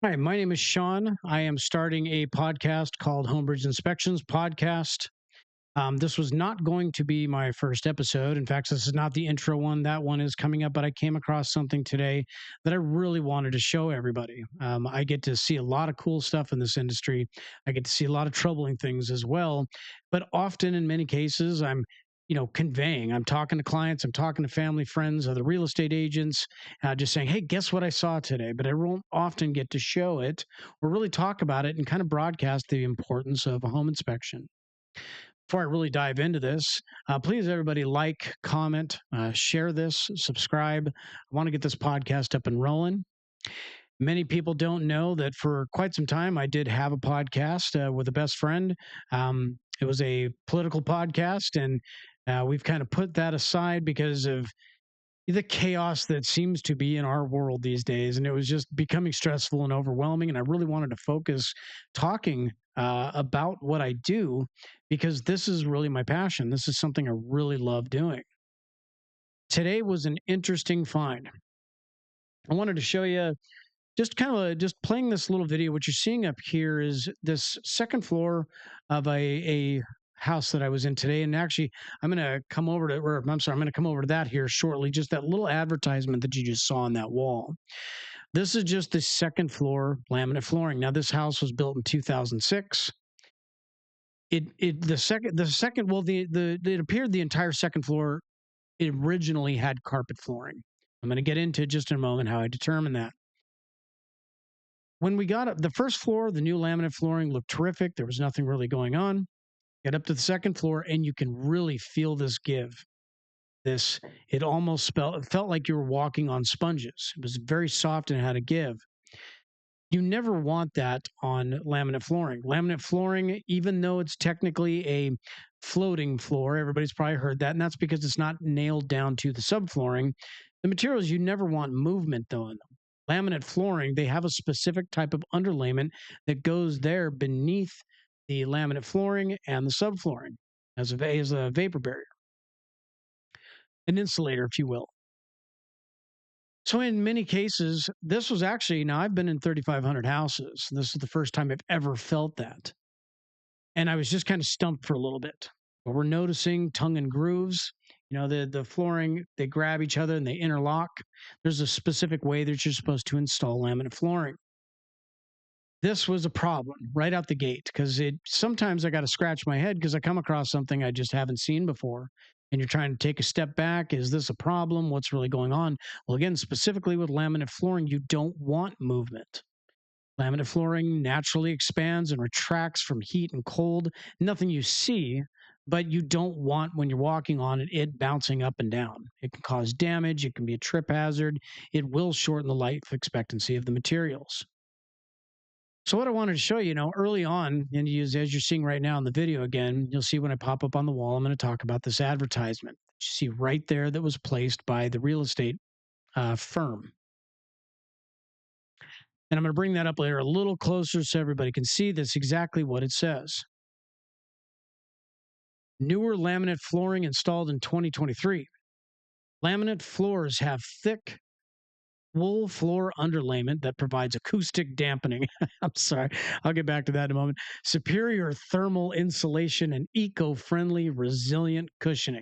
Hi, my name is Sean. I am starting a podcast called Homebridge Inspections Podcast. This was not going to be my first episode. In fact, this is not the intro one. That one is coming up, but I came across something today that I really wanted to show everybody. I get to see a lot of cool stuff in this industry. I get to see a lot of troubling things as well. But often, in many cases, I'm talking to clients, I'm talking to family, friends, other real estate agents, just saying, hey, guess what I saw today? But I won't often get to show it or really talk about it and kind of broadcast the importance of a home inspection. Before I really dive into this, please everybody like, comment, share this, subscribe. I want to get this podcast up and rolling. Many people don't know that for quite some time I did have a podcast with a best friend. It was a political podcast, and we've kind of put that aside because of the chaos that seems to be in our world these days. And it was just becoming stressful and overwhelming. And I really wanted to focus talking about what I do because this is really my passion. This is something I really love doing. Today was an interesting find. I wanted to show you just playing this little video. What you're seeing up here is this second floor of a house that I was in today. And actually, I'm going to come over to, or I'm sorry, I'm going to come over to that here shortly. Just that little advertisement that you just saw on that wall. This is just the second floor laminate flooring. Now, this house was built in 2006. It appeared the entire second floor it originally had carpet flooring. I'm going to get into just in a moment how I determined that. When we got up the first floor, the new laminate flooring looked terrific. There was nothing really going on. Get up to the second floor, and you can really feel this give. It almost felt like you were walking on sponges. It was very soft and had a give. You never want that on laminate flooring. Laminate flooring, even though it's technically a floating floor, everybody's probably heard that, and that's because it's not nailed down to the subflooring. The materials, you never want movement though in them. Laminate flooring, they have a specific type of underlayment that goes there beneath the laminate flooring and the subflooring as a vapor barrier, an insulator, if you will. So in many cases, this was actually, now I've been in 3,500 houses. This is the first time I've ever felt that. And I was just kind of stumped for a little bit. But we're noticing tongue and grooves. The flooring, they grab each other and they interlock. There's a specific way that you're supposed to install laminate flooring. This was a problem right out the gate because sometimes I got to scratch my head because I come across something I just haven't seen before. And you're trying to take a step back. Is this a problem? What's really going on? Well, again, specifically with laminate flooring, you don't want movement. Laminate flooring naturally expands and retracts from heat and cold. Nothing you see, but you don't want when you're walking on it bouncing up and down. It can cause damage. It can be a trip hazard. It will shorten the life expectancy of the materials. So what I wanted to show you, early on, and as you're seeing right now in the video again, you'll see when I pop up on the wall, I'm going to talk about this advertisement. You see right there that was placed by the real estate firm. And I'm going to bring that up later a little closer so everybody can see that's exactly what it says. Newer laminate flooring installed in 2023. Laminate floors have thick wool floor underlayment that provides acoustic dampening. I'm sorry. I'll get back to that in a moment. Superior thermal insulation and eco-friendly resilient cushioning.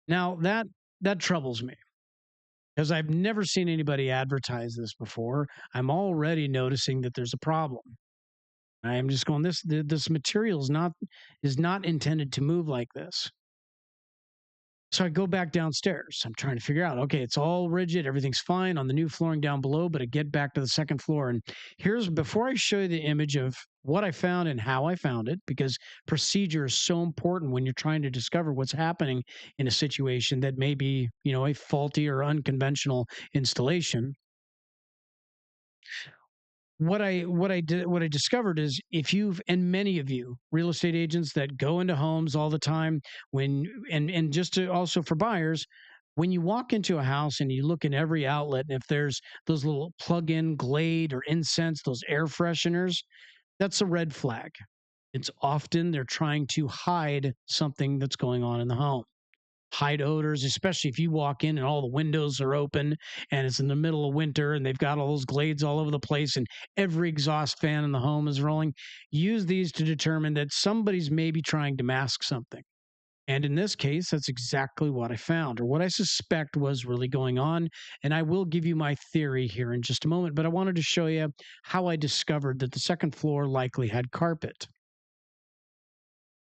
Now that troubles me because I've never seen anybody advertise this before. I'm already noticing that there's a problem. I am just going, this material is not intended to move like this. So I go back downstairs. I'm trying to figure out, okay, it's all rigid. Everything's fine on the new flooring down below, but I get back to the second floor. And before I show you the image of what I found and how I found it, because procedure is so important when you're trying to discover what's happening in a situation that may be, a faulty or unconventional installation. What I discovered is and many of you real estate agents that go into homes all the time and just to also for buyers, when you walk into a house and you look in every outlet, and if there's those little plug-in Glade or incense, those air fresheners, that's a red flag. It's often they're trying to hide something that's going on in the home. hide odors, especially if you walk in and all the windows are open and it's in the middle of winter and they've got all those glades all over the place and every exhaust fan in the home is rolling. Use these to determine that somebody's maybe trying to mask something. And in this case, that's exactly what I found, or what I suspect was really going on. And I will give you my theory here in just a moment, but I wanted to show you how I discovered that the second floor likely had carpet.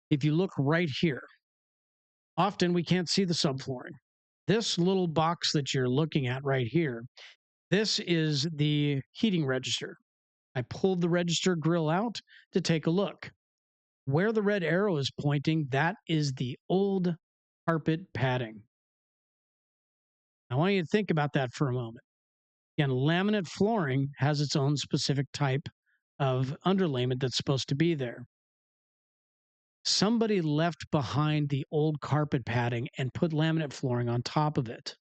If you look right here, often we can't see the subflooring. This little box that you're looking at right here, this is the heating register. I pulled the register grill out to take a look. Where the red arrow is pointing, that is the old carpet padding. I want you to think about that for a moment. Again, laminate flooring has its own specific type of underlayment that's supposed to be there. Somebody left behind the old carpet padding and put laminate flooring on top of it.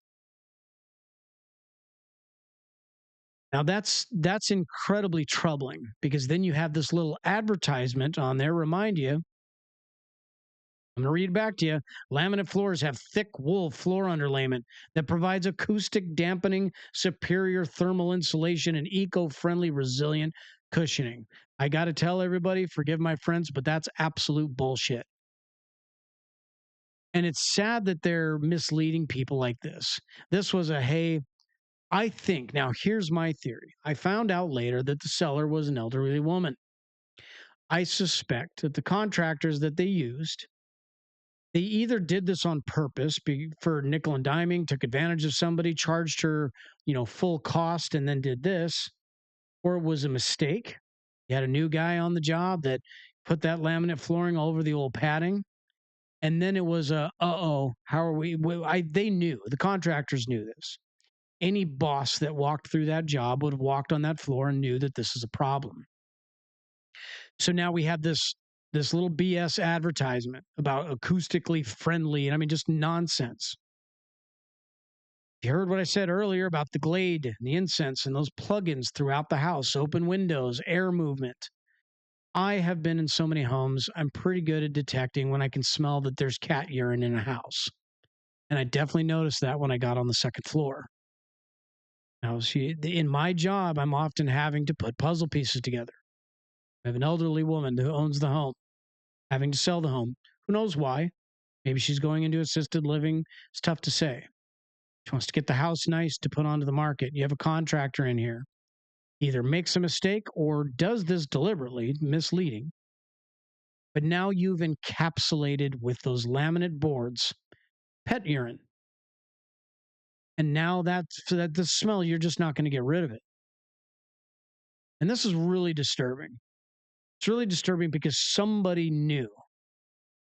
Now that's incredibly troubling because then you have this little advertisement on there remind you. I'm going to read it back to you. Laminate floors have thick wool floor underlayment that provides acoustic dampening, superior thermal insulation, and eco-friendly resilient cushioning. I got to tell everybody, forgive my friends, but that's absolute bullshit. And it's sad that they're misleading people like this. This was a hey, I think, now here's my theory. I found out later that the seller was an elderly woman. I suspect that the contractors that they used, they either did this on purpose for nickel and diming, took advantage of somebody, charged her, full cost, and then did this, or it was a mistake. You had a new guy on the job that put that laminate flooring all over the old padding. And then it was how are we? They knew, the contractors knew this. Any boss that walked through that job would have walked on that floor and knew that this is a problem. So now we have this little BS advertisement about acoustically friendly, and I mean just nonsense. You heard what I said earlier about the glade, and the incense, and those plugins throughout the house, open windows, air movement. I have been in so many homes. I'm pretty good at detecting when I can smell that there's cat urine in a house. And I definitely noticed that when I got on the second floor. Now, in my job, I'm often having to put puzzle pieces together. I have an elderly woman who owns the home, having to sell the home. Who knows why? Maybe she's going into assisted living. It's tough to say. She wants to get the house nice to put onto the market. You have a contractor in here. Either makes a mistake or does this deliberately, misleading. But now you've encapsulated with those laminate boards pet urine. And now that's that the smell, you're just not going to get rid of it. And this is really disturbing. It's really disturbing because somebody knew.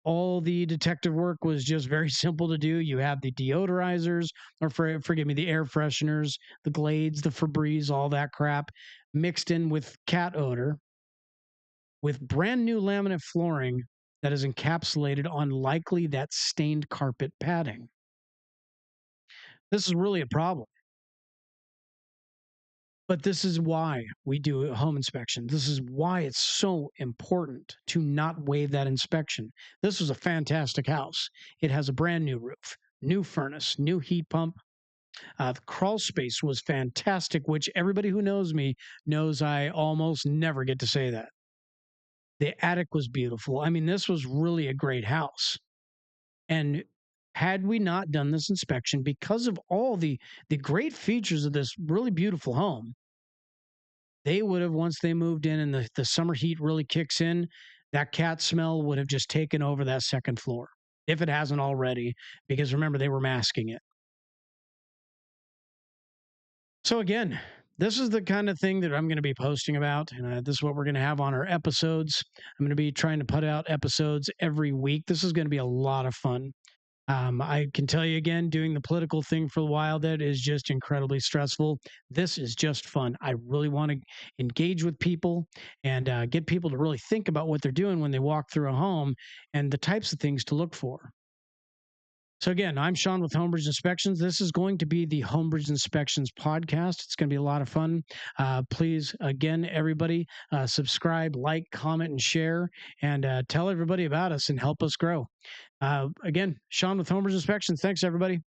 All the detective work was just very simple to do. You have the deodorizers, or forgive me, the air fresheners, the Glades, the Febreze, all that crap, mixed in with cat odor, with brand new laminate flooring that is encapsulated on likely that stained carpet padding. This is really a problem. But this is why we do a home inspection. This is why it's so important to not waive that inspection. This was a fantastic house. It has a brand new roof, new furnace, new heat pump. The crawl space was fantastic, which everybody who knows me knows I almost never get to say that. The attic was beautiful. I mean, this was really a great house. And had we not done this inspection, because of all the great features of this really beautiful home, they would have, once they moved in and the summer heat really kicks in, that cat smell would have just taken over that second floor, if it hasn't already, because remember, they were masking it. So, again, this is the kind of thing that I'm going to be posting about, and this is what we're going to have on our episodes. I'm going to be trying to put out episodes every week. This is going to be a lot of fun. I can tell you again, doing the political thing for a while, that is just incredibly stressful. This is just fun. I really want to engage with people and get people to really think about what they're doing when they walk through a home and the types of things to look for. So again, I'm Sean with Homebridge Inspections. This is going to be the Homebridge Inspections podcast. It's going to be a lot of fun. Please, again, everybody, subscribe, like, comment, and share, and tell everybody about us and help us grow. Again, Sean with Homebridge Inspections. Thanks, everybody.